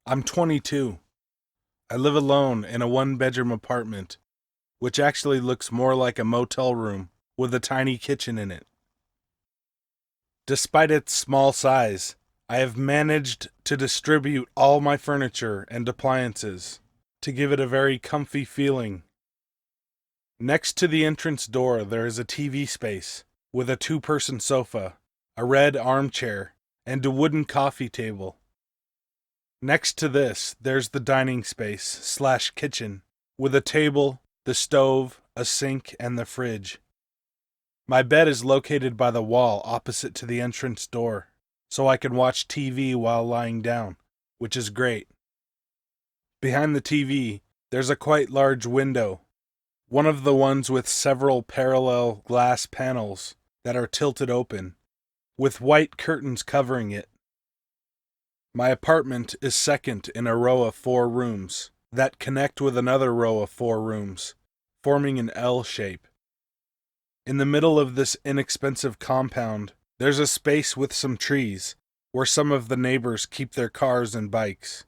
I'm 22. I live alone in a one-bedroom apartment, which actually looks more like a motel room with a tiny kitchen in it. Despite its small size, I have managed to distribute all my furniture and appliances to give it a very comfy feeling. Next to the entrance door, there is a TV space with a two-person sofa, a red armchair, and a wooden coffee table. Next to this, there's the dining space / kitchen with a table, the stove, a sink, and the fridge. My bed is located by the wall opposite to the entrance door, so I can watch TV while lying down, which is great. Behind the TV, there's a quite large window, one of the ones with several parallel glass panels that are tilted open, with white curtains covering it. My apartment is second in a row of 4 rooms that connect with another row of 4 rooms, forming an L shape. In the middle of this inexpensive compound, there's a space with some trees where some of the neighbors keep their cars and bikes,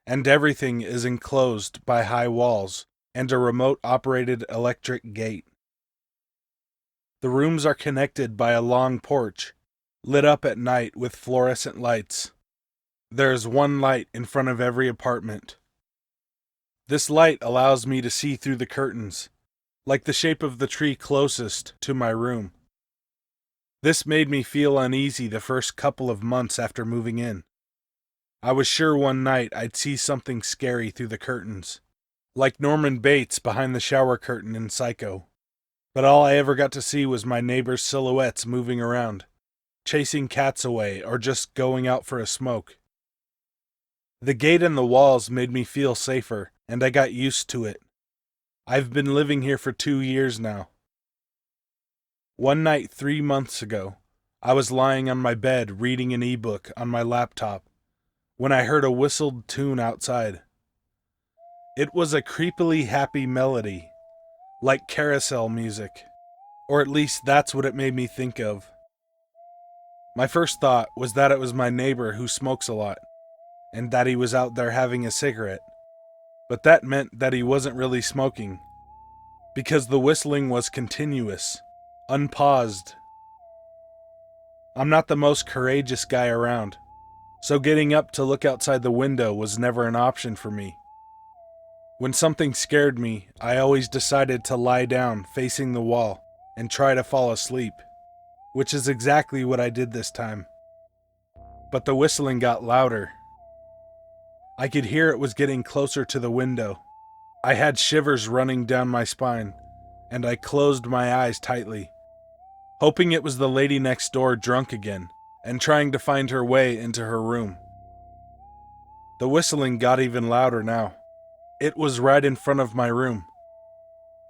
and everything is enclosed by high walls and a remote-operated electric gate. The rooms are connected by a long porch, lit up at night with fluorescent lights. There is one light in front of every apartment. This light allows me to see through the curtains, like the shape of the tree closest to my room. This made me feel uneasy the first couple of months after moving in. I was sure one night I'd see something scary through the curtains, like Norman Bates behind the shower curtain in Psycho. But all I ever got to see was my neighbors' silhouettes moving around, chasing cats away or just going out for a smoke. The gate and the walls made me feel safer, and I got used to it. I've been living here for 2 years now. One night 3 months ago, I was lying on my bed reading an ebook on my laptop when I heard a whistled tune outside. It was a creepily happy melody, like carousel music, or at least that's what it made me think of. My first thought was that it was my neighbor who smokes a lot, and that he was out there having a cigarette. But that meant that he wasn't really smoking, because the whistling was continuous, unpaused. I'm not the most courageous guy around, so getting up to look outside the window was never an option for me. When something scared me, I always decided to lie down facing the wall and try to fall asleep, which is exactly what I did this time. But the whistling got louder. I could hear it was getting closer to the window. I had shivers running down my spine, and I closed my eyes tightly, hoping it was the lady next door drunk again and trying to find her way into her room. The whistling got even louder now. It was right in front of my room.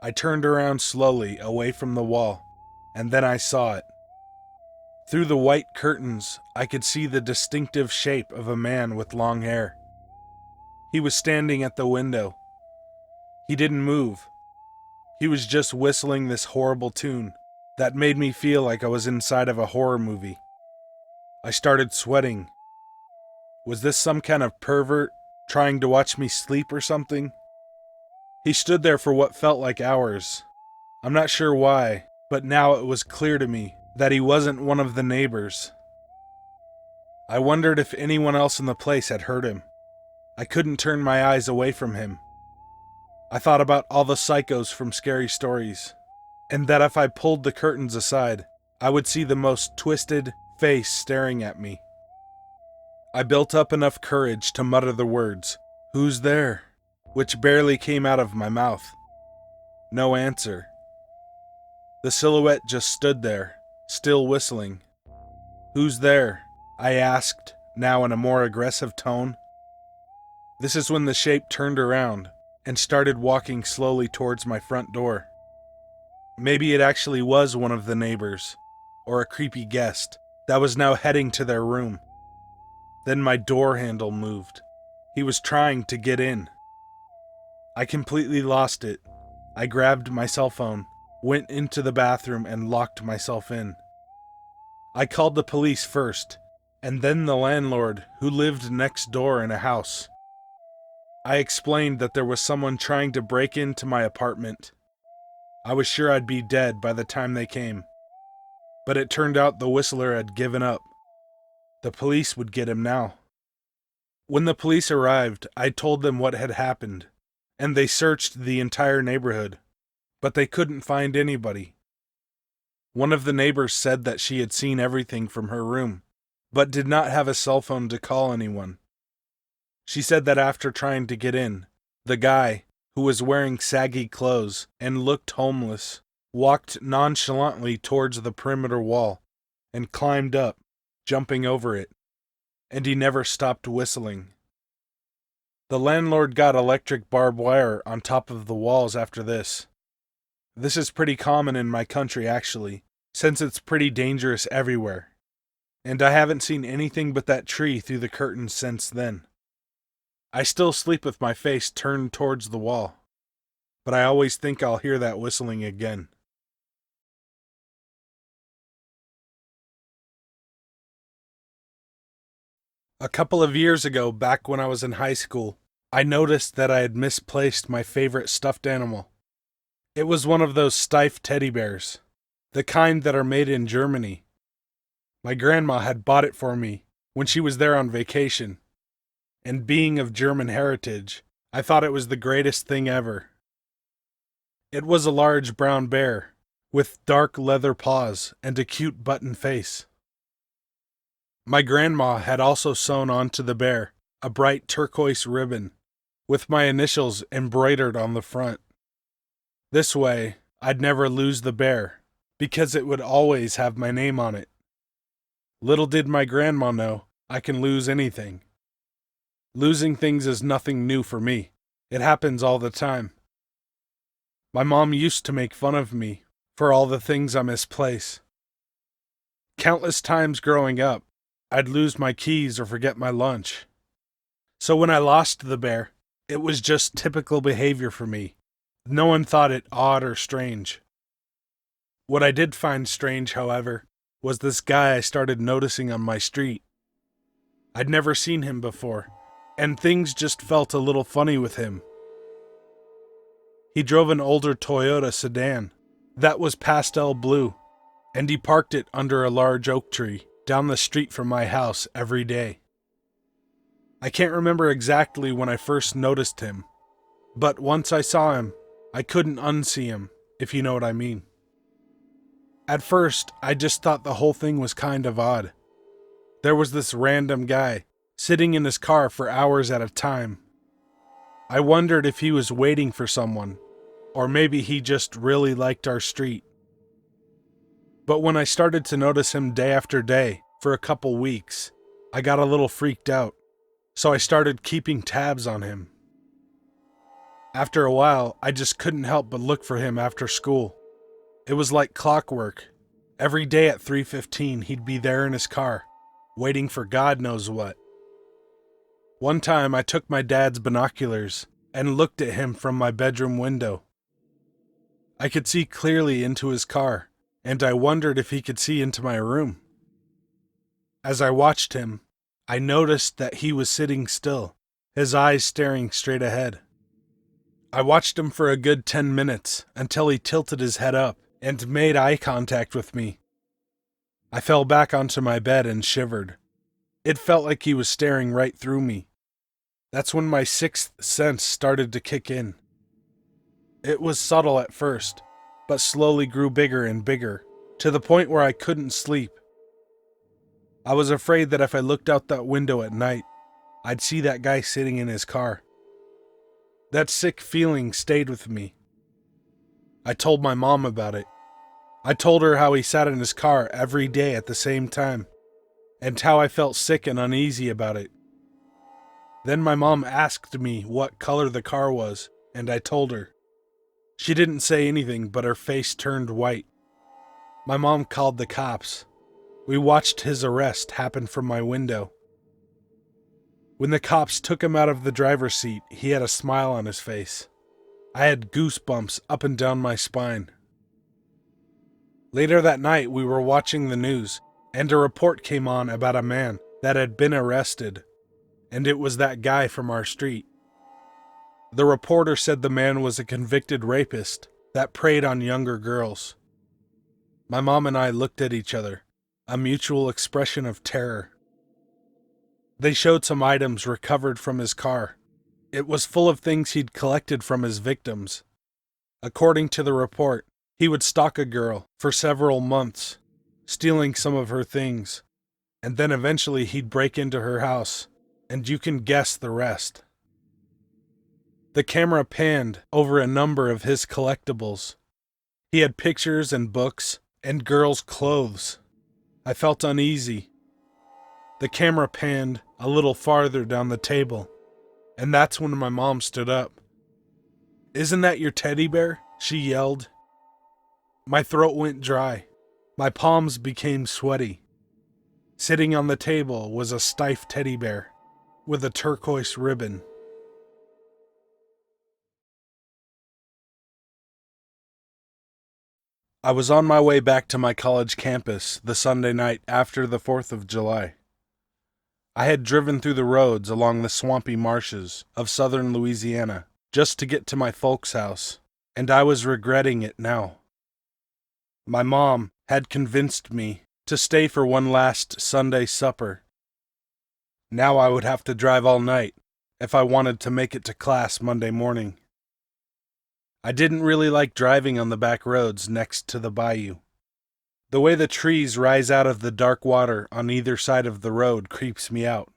I turned around slowly away from the wall, and then I saw it. Through the white curtains, I could see the distinctive shape of a man with long hair. He was standing at the window. He didn't move. He was just whistling this horrible tune that made me feel like I was inside of a horror movie. I started sweating. Was this some kind of pervert trying to watch me sleep or something? He stood there for what felt like hours. I'm not sure why, but now it was clear to me that he wasn't one of the neighbors. I wondered if anyone else in the place had heard him. I couldn't turn my eyes away from him. I thought about all the psychos from Scary Stories, and that if I pulled the curtains aside, I would see the most twisted face staring at me. I built up enough courage to mutter the words, "Who's there?" which barely came out of my mouth. No answer. The silhouette just stood there, still whistling. "Who's there?" I asked, now in a more aggressive tone. This is when the shape turned around and started walking slowly towards my front door. Maybe it actually was one of the neighbors, or a creepy guest that was now heading to their room. Then my door handle moved. He was trying to get in. I completely lost it. I grabbed my cell phone, went into the bathroom, and locked myself in. I called the police first, and then the landlord who lived next door in a house I explained that there was someone trying to break into my apartment. I was sure I'd be dead by the time they came. But it turned out the whistler had given up. The police would get him now. When the police arrived, I told them what had happened, and they searched the entire neighborhood, but they couldn't find anybody. One of the neighbors said that she had seen everything from her room, but did not have a cell phone to call anyone. She said that after trying to get in, the guy, who was wearing saggy clothes and looked homeless, walked nonchalantly towards the perimeter wall and climbed up, jumping over it, and he never stopped whistling. The landlord got electric barbed wire on top of the walls after this. This is pretty common in my country, actually, since it's pretty dangerous everywhere, and I haven't seen anything but that tree through the curtains since then. I still sleep with my face turned towards the wall, but I always think I'll hear that whistling again. A couple of years ago, back when I was in high school, I noticed that I had misplaced my favorite stuffed animal. It was one of those Steiff teddy bears, the kind that are made in Germany. My grandma had bought it for me when she was there on vacation, and being of German heritage, I thought it was the greatest thing ever. It was a large brown bear, with dark leather paws and a cute button face. My grandma had also sewn onto the bear a bright turquoise ribbon, with my initials embroidered on the front. This way, I'd never lose the bear, because it would always have my name on it. Little did my grandma know, I can lose anything. Losing things is nothing new for me. It happens all the time. My mom used to make fun of me for all the things I misplace. Countless times growing up, I'd lose my keys or forget my lunch. So when I lost the bear, it was just typical behavior for me. No one thought it odd or strange. What I did find strange, however, was this guy I started noticing on my street. I'd never seen him before, and things just felt a little funny with him. He drove an older Toyota sedan that was pastel blue, and he parked it under a large oak tree down the street from my house every day. I can't remember exactly when I first noticed him, but once I saw him, I couldn't unsee him, if you know what I mean. At first, I just thought the whole thing was kind of odd. There was this random guy sitting in his car for hours at a time. I wondered if he was waiting for someone, or maybe he just really liked our street. But when I started to notice him day after day for a couple weeks, I got a little freaked out, so I started keeping tabs on him. After a while, I just couldn't help but look for him after school. It was like clockwork. Every day at 3:15, he'd be there in his car, waiting for God knows what. One time, I took my dad's binoculars and looked at him from my bedroom window. I could see clearly into his car, and I wondered if he could see into my room. As I watched him, I noticed that he was sitting still, his eyes staring straight ahead. I watched him for a good 10 minutes until he tilted his head up and made eye contact with me. I fell back onto my bed and shivered. It felt like he was staring right through me. That's when my sixth sense started to kick in. It was subtle at first, but slowly grew bigger and bigger, to the point where I couldn't sleep. I was afraid that if I looked out that window at night, I'd see that guy sitting in his car. That sick feeling stayed with me. I told my mom about it. I told her how he sat in his car every day at the same time, and how I felt sick and uneasy about it. Then my mom asked me what color the car was, and I told her. She didn't say anything, but her face turned white. My mom called the cops. We watched his arrest happen from my window. When the cops took him out of the driver's seat, he had a smile on his face. I had goosebumps up and down my spine. Later that night, we were watching the news, and a report came on about a man that had been arrested, and it was that guy from our street. The reporter said the man was a convicted rapist that preyed on younger girls. My mom and I looked at each other, a mutual expression of terror. They showed some items recovered from his car. It was full of things he'd collected from his victims. According to the report, he would stalk a girl for several months, stealing some of her things, and then eventually he'd break into her house, and you can guess the rest. The camera panned over a number of his collectibles. He had pictures and books and girls' clothes. I felt uneasy. The camera panned a little farther down the table, and that's when my mom stood up. "Isn't that your teddy bear?" she yelled. My throat went dry. My palms became sweaty. Sitting on the table was a Steiff teddy bear with a turquoise ribbon. I was on my way back to my college campus the Sunday night after the 4th of July. I had driven through the roads along the swampy marshes of southern Louisiana just to get to my folks' house, and I was regretting it now. My mom had convinced me to stay for one last Sunday supper. Now I would have to drive all night if I wanted to make it to class Monday morning. I didn't really like driving on the back roads next to the bayou. The way the trees rise out of the dark water on either side of the road creeps me out.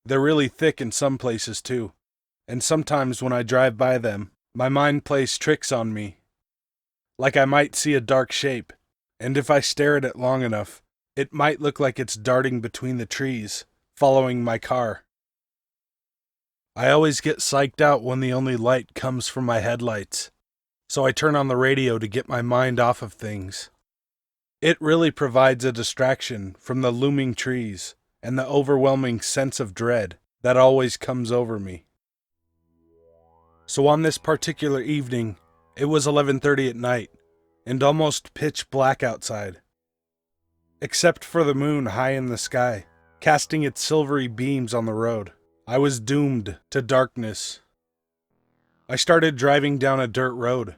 They're really thick in some places too, and sometimes when I drive by them, my mind plays tricks on me. Like I might see a dark shape, and if I stare at it long enough, it might look like it's darting between the trees, following my car. I always get psyched out when the only light comes from my headlights, so I turn on the radio to get my mind off of things. It really provides a distraction from the looming trees and the overwhelming sense of dread that always comes over me. So on this particular evening, it was 11:30 at night, and almost pitch black outside. Except for the moon high in the sky, casting its silvery beams on the road, I was doomed to darkness. I started driving down a dirt road,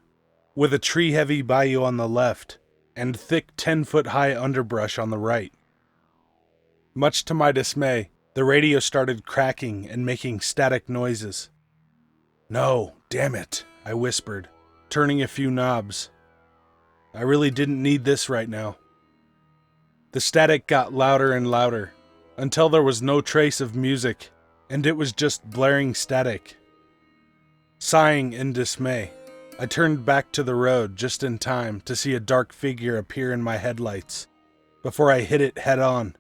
with a tree-heavy bayou on the left, and thick 10-foot-high underbrush on the right. Much to my dismay, the radio started cracking and making static noises. "No, damn it," I whispered, turning a few knobs. I really didn't need this right now. The static got louder and louder, until there was no trace of music, and it was just blaring static. Sighing in dismay, I turned back to the road just in time to see a dark figure appear in my headlights, before I hit it head on.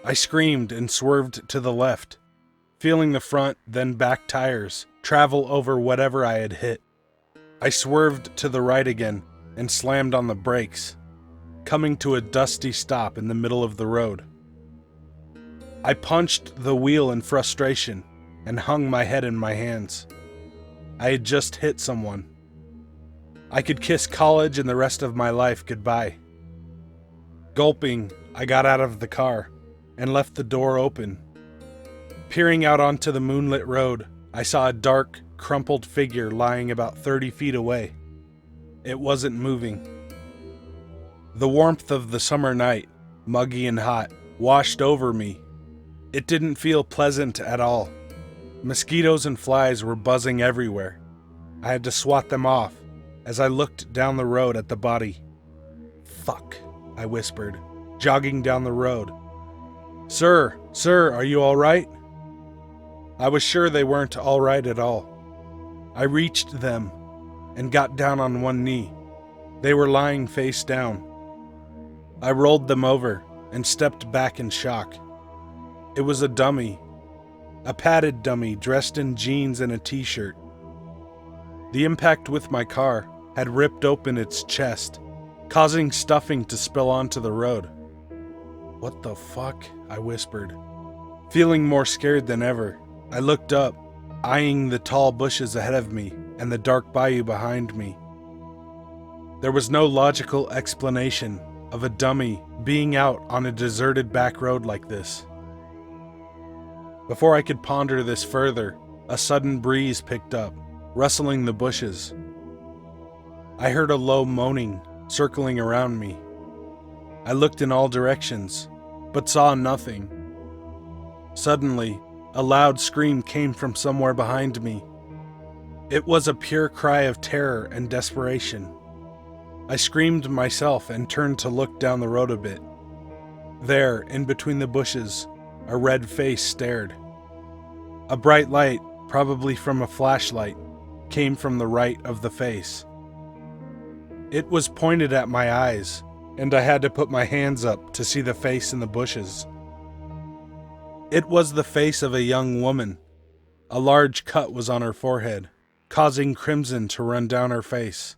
I screamed and swerved to the left, feeling the front, then back tires travel over whatever I had hit. I swerved to the right again and slammed on the brakes, coming to a dusty stop in the middle of the road. I punched the wheel in frustration and hung my head in my hands. I had just hit someone. I could kiss college and the rest of my life goodbye. Gulping, I got out of the car and left the door open. Peering out onto the moonlit road, I saw a dark, crumpled figure lying about 30 feet away. It wasn't moving. The warmth of the summer night, muggy and hot, washed over me. It didn't feel pleasant at all. Mosquitoes and flies were buzzing everywhere. I had to swat them off as I looked down the road at the body. "Fuck," I whispered, jogging down the road. Sir, are you all right?" I was sure they weren't all right at all. I reached them and got down on one knee. They were lying face down. I rolled them over and stepped back in shock. It was a dummy. A padded dummy dressed in jeans and a t-shirt. The impact with my car had ripped open its chest, causing stuffing to spill onto the road. "What the fuck?" I whispered. Feeling more scared than ever, I looked up, eyeing the tall bushes ahead of me and the dark bayou behind me. There was no logical explanation of a dummy being out on a deserted back road like this. Before I could ponder this further, A sudden breeze picked up, rustling the bushes. I heard a low moaning circling around me. I looked in all directions, but saw nothing. Suddenly, a loud scream came from somewhere behind me. It was a pure cry of terror and desperation. I screamed myself and turned to look down the road a bit. There, in between the bushes, a red face stared. A bright light, probably from a flashlight, came from the right of the face. It was pointed at my eyes, and I had to put my hands up to see the face in the bushes. It was the face of a young woman. A large cut was on her forehead, causing crimson to run down her face,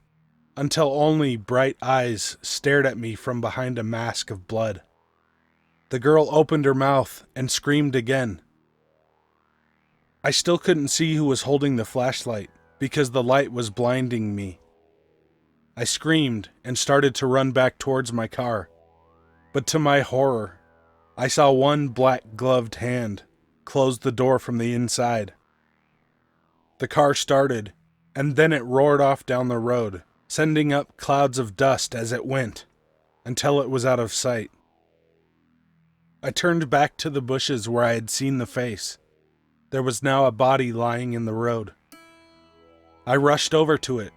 until only bright eyes stared at me from behind a mask of blood. The girl opened her mouth and screamed again. I still couldn't see who was holding the flashlight because the light was blinding me. I screamed and started to run back towards my car, but to my horror, I saw one black-gloved hand close the door from the inside. The car started, and then it roared off down the road, sending up clouds of dust as it went, until it was out of sight. I turned back to the bushes where I had seen the face. There was now a body lying in the road. I rushed over to it.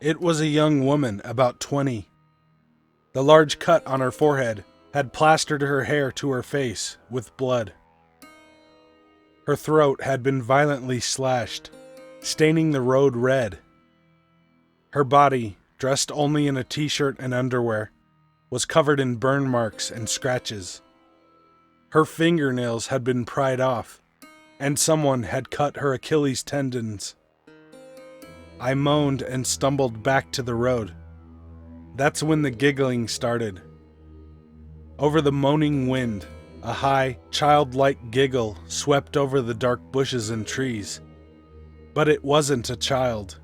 It was a young woman, about 20. The large cut on her forehead had plastered her hair to her face with blood. Her throat had been violently slashed, staining the road red. Her body, dressed only in a t-shirt and underwear, was covered in burn marks and scratches. Her fingernails had been pried off, and someone had cut her Achilles tendons. I moaned and stumbled back to the road. That's when the giggling started. Over the moaning wind, a high, childlike giggle swept over the dark bushes and trees. But it wasn't a child.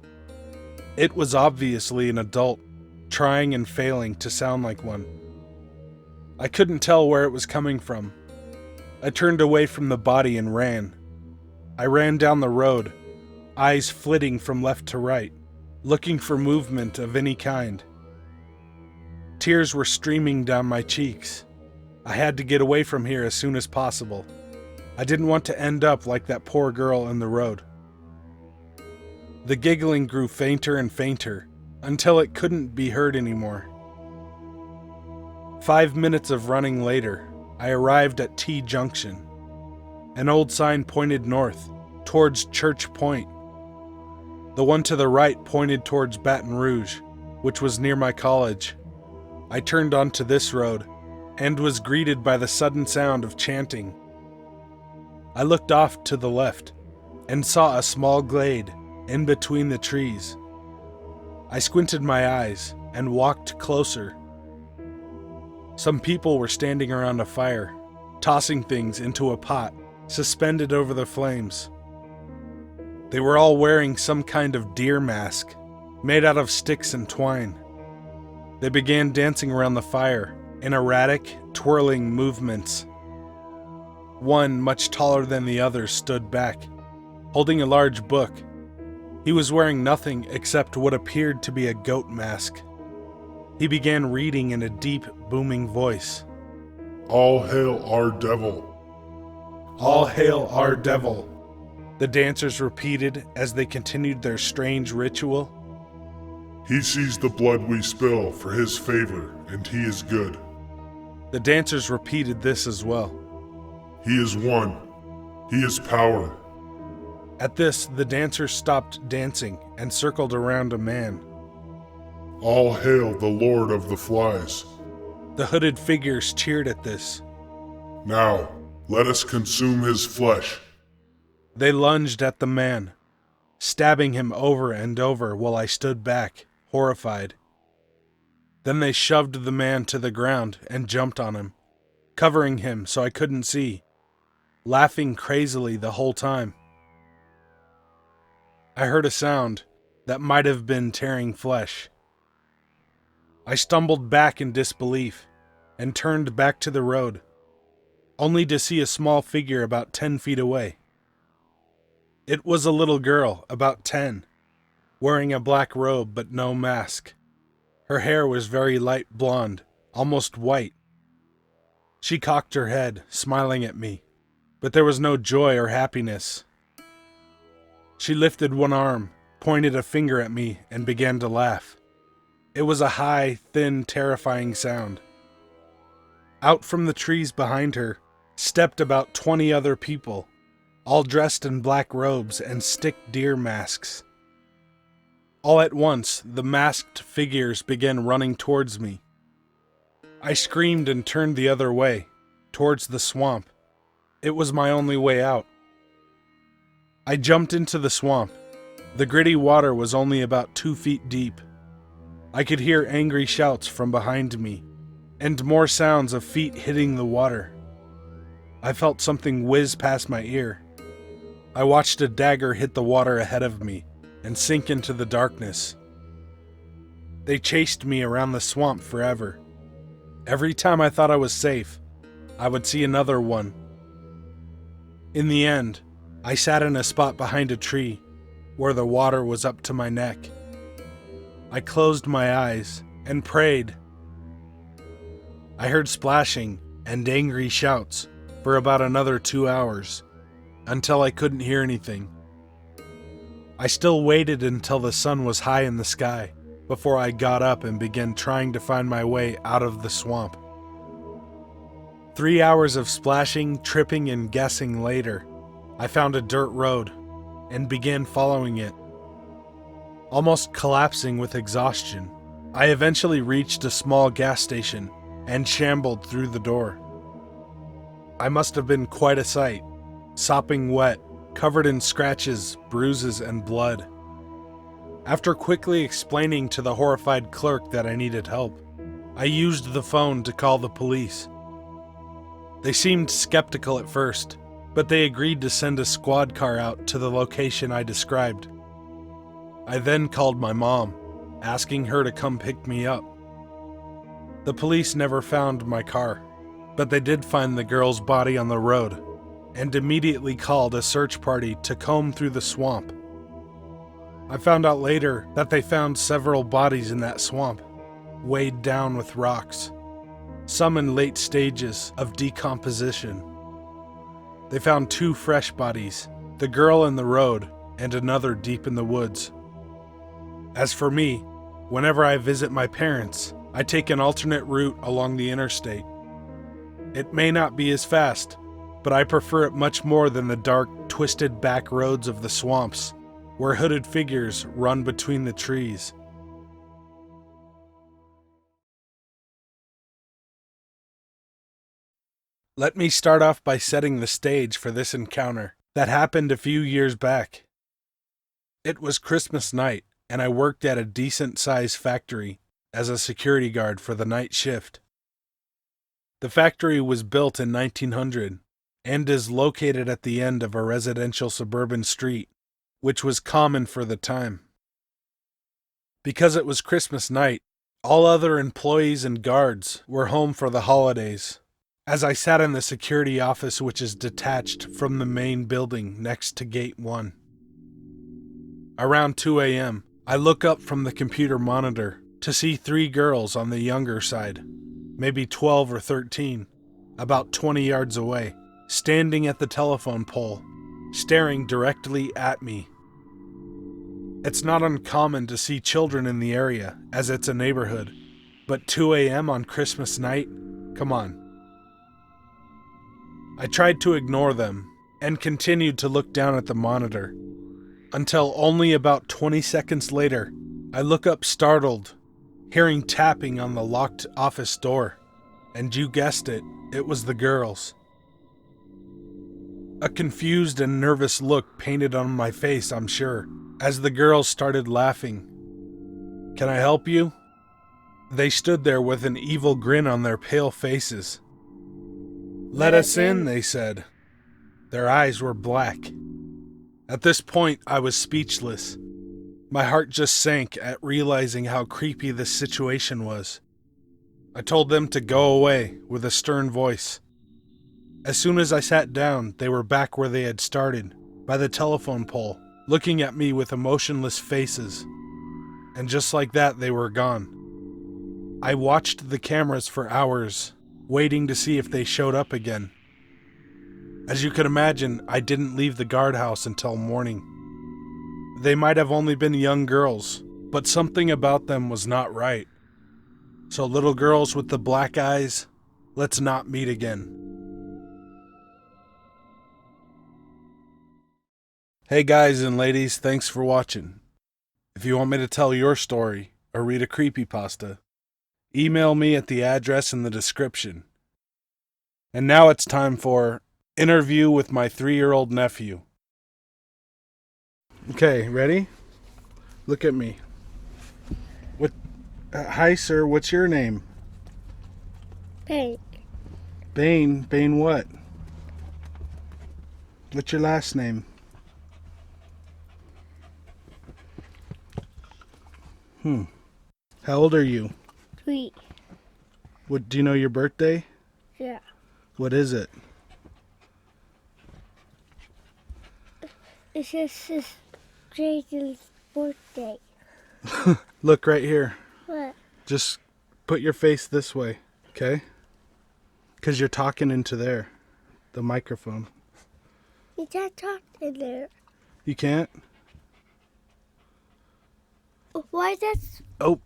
It was obviously an adult, trying and failing to sound like one. I couldn't tell where it was coming from. I turned away from the body and ran. I ran down the road, eyes flitting from left to right, looking for movement of any kind. Tears were streaming down my cheeks. I had to get away from here as soon as possible. I didn't want to end up like that poor girl in the road. The giggling grew fainter and fainter until it couldn't be heard anymore. 5 minutes of running later, I arrived at T Junction. An old sign pointed north, towards Church Point. The one to the right pointed towards Baton Rouge, which was near my college. I turned onto this road and was greeted by the sudden sound of chanting. I looked off to the left and saw a small glade in between the trees. I squinted my eyes and walked closer. Some people were standing around a fire, tossing things into a pot suspended over the flames. They were all wearing some kind of deer mask made out of sticks and twine. They began dancing around the fire in erratic, twirling movements. One, much taller than the others, stood back, holding a large book. He was wearing nothing except what appeared to be a goat mask. He began reading in a deep, booming voice. "All hail our devil. All hail our devil," the dancers repeated as they continued their strange ritual. He sees the blood we spill for his favor, and he is good. The dancers repeated this as well. He is one. He is power. At this, the dancers stopped dancing and circled around a man. All hail the Lord of the Flies. The hooded figures cheered at this. Now, let us consume his flesh. They lunged at the man, stabbing him over and over while I stood back, horrified. Then they shoved the man to the ground and jumped on him, covering him so I couldn't see, laughing crazily the whole time. I heard a sound that might have been tearing flesh. I stumbled back in disbelief and turned back to the road, only to see a small figure about 10 feet away. It was a little girl, about 10, wearing a black robe but no mask. Her hair was very light blonde, almost white. She cocked her head, smiling at me, but there was no joy or happiness. She lifted one arm, pointed a finger at me, and began to laugh. It was a high, thin, terrifying sound. Out from the trees behind her stepped about 20 other people, all dressed in black robes and stick deer masks. All at once, the masked figures began running towards me. I screamed and turned the other way, towards the swamp. It was my only way out. I jumped into the swamp. The gritty water was only about 2 feet deep. I could hear angry shouts from behind me, and more sounds of feet hitting the water. I felt something whiz past my ear. I watched a dagger hit the water ahead of me and sink into the darkness. They chased me around the swamp forever. Every time I thought I was safe, I would see another one. In the end, I sat in a spot behind a tree where the water was up to my neck. I closed my eyes and prayed. I heard splashing and angry shouts for about another 2 hours, until I couldn't hear anything. I still waited until the sun was high in the sky before I got up and began trying to find my way out of the swamp. 3 hours of splashing, tripping, and guessing later, I found a dirt road and began following it. Almost collapsing with exhaustion, I eventually reached a small gas station and shambled through the door. I must have been quite a sight, sopping wet, covered in scratches, bruises, and blood. After quickly explaining to the horrified clerk that I needed help, I used the phone to call the police. They seemed skeptical at first, but they agreed to send a squad car out to the location I described. I then called my mom, asking her to come pick me up. The police never found my car, but they did find the girl's body on the road, and immediately called a search party to comb through the swamp. I found out later that they found several bodies in that swamp, weighed down with rocks, some in late stages of decomposition. They found 2 fresh bodies, the girl in the road and another deep in the woods. As for me, whenever I visit my parents, I take an alternate route along the interstate. It may not be as fast, but I prefer it much more than the dark, twisted back roads of the swamps, where hooded figures run between the trees. Let me start off by setting the stage for this encounter that happened a few years back. It was Christmas night, and I worked at a decent-sized factory as a security guard for the night shift. The factory was built in 1900 and is located at the end of a residential suburban street, which was common for the time. Because it was Christmas night, all other employees and guards were home for the holidays. As I sat in the security office, which is detached from the main building next to Gate 1. Around 2 a.m., I look up from the computer monitor to see 3 girls on the younger side, maybe 12 or 13, about 20 yards away, standing at the telephone pole, staring directly at me. It's not uncommon to see children in the area, as it's a neighborhood, but 2 a.m. on Christmas night? Come on. I tried to ignore them and continued to look down at the monitor, until only about 20 seconds later, I look up startled, hearing tapping on the locked office door, and you guessed it, it was the girls. A confused and nervous look painted on my face, I'm sure, as the girls started laughing. "Can I help you?" They stood there with an evil grin on their pale faces. "Let us in," they said. Their eyes were black. At this point, I was speechless. My heart just sank at realizing how creepy this situation was. I told them to go away with a stern voice. As soon as I sat down, they were back where they had started, by the telephone pole, looking at me with emotionless faces. And just like that, they were gone. I watched the cameras for hours, waiting to see if they showed up again. As you could imagine, I didn't leave the guardhouse until morning. They might have only been young girls, but something about them was not right. So little girls with the black eyes, let's not meet again. Hey guys and ladies, thanks for watching. If you want me to tell your story or read a creepypasta, email me at the address in the description. And now it's time for interview with my 3-year-old nephew. Okay, ready? Look at me. What? Hi, sir. What's your name? Pink. Bane. Bane what? What's your last name? How old are you? 3. What? Do you know your birthday? Yeah. What is it? It's just Jason's birthday. Look right here. What? Just put your face this way, okay? Because you're talking into there, the microphone. You can't talk in there. You can't? Why is that? Oh,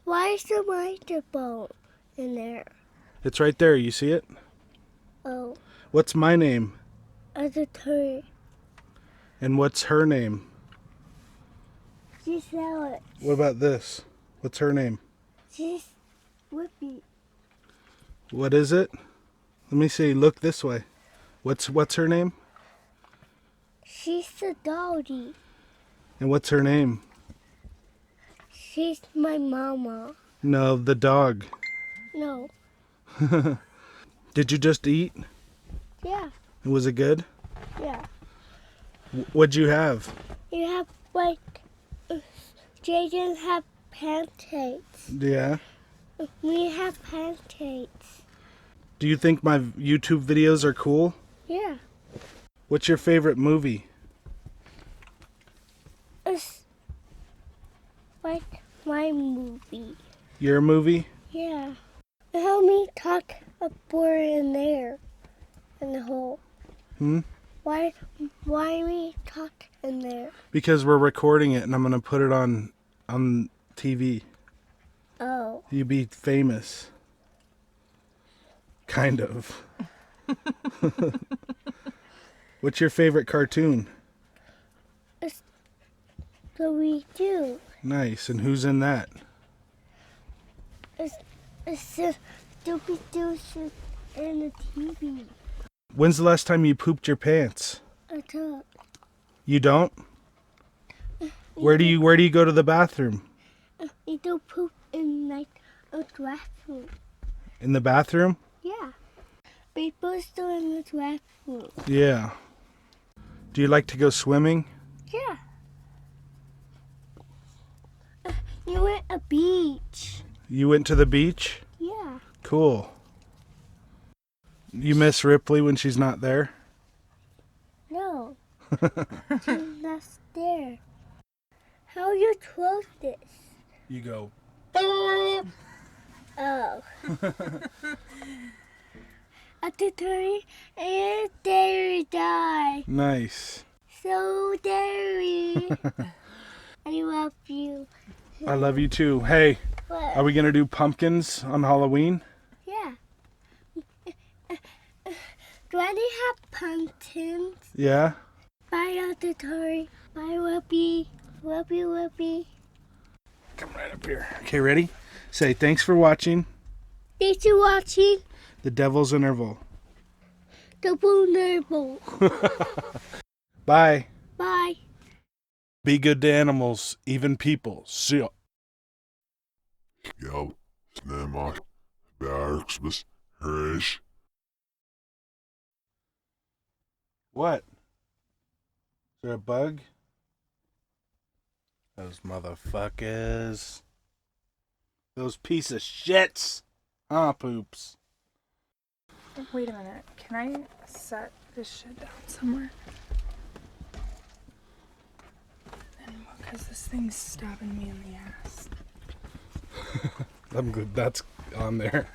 Why is the microphone in there? it's right there. You see it? Oh, What's my name? as a turn. And what's her name? She's Alex. What about this? What's her name? She's Whippy. What is it? Let me see. Look this way. What's her name? She's the doggy. And what's her name? She's my mama. No, the dog. No. Did you just eat? Yeah. Was it good? Yeah. What'd you have? You have like Jason have pancakes. Yeah. We have pancakes. Do you think my YouTube videos are cool? Yeah. What's your favorite movie? It's like my movie. Your movie? Yeah. Help me talk a board in there. In the hole. Why me talk in there? Because we're recording it and I'm gonna put it on TV. Oh. You be famous. Kind of. What's your favorite cartoon? So we do. Nice. And who's in that? It's just Dopey Doo in the TV. When's the last time you pooped your pants? I thought. You don't? Where do you go to the bathroom? You do poop in like a bathroom. In the bathroom? Yeah. People still in the bathroom. Yeah. Do you like to go swimming? Yeah. You went a beach. You went to the beach? Yeah. Cool. You miss Ripley when she's not there? No. She's not there. How you close this? You go. Oh. At the turn and there die. Nice. So dairy. I love you. I love you too. Hey, What? are we going to do pumpkins on Halloween? Yeah. Do I have pumpkins? Yeah? Bye, auditory. Bye, Whoopi. Whoopi, Whoopi. Come right up here. Okay, ready? Say thanks for watching Thanks for watching The Devil's Interval. Double Nibble. Bye. Bye. Be good to animals, even people. See ya. Já, snemma, bergsbis, hreish. What? Is there a bug? Those motherfuckers. Those piece of shits. Poops. Wait a minute. Can I set this shit down somewhere? This thing's stabbing me in the ass. I'm good. That's on there.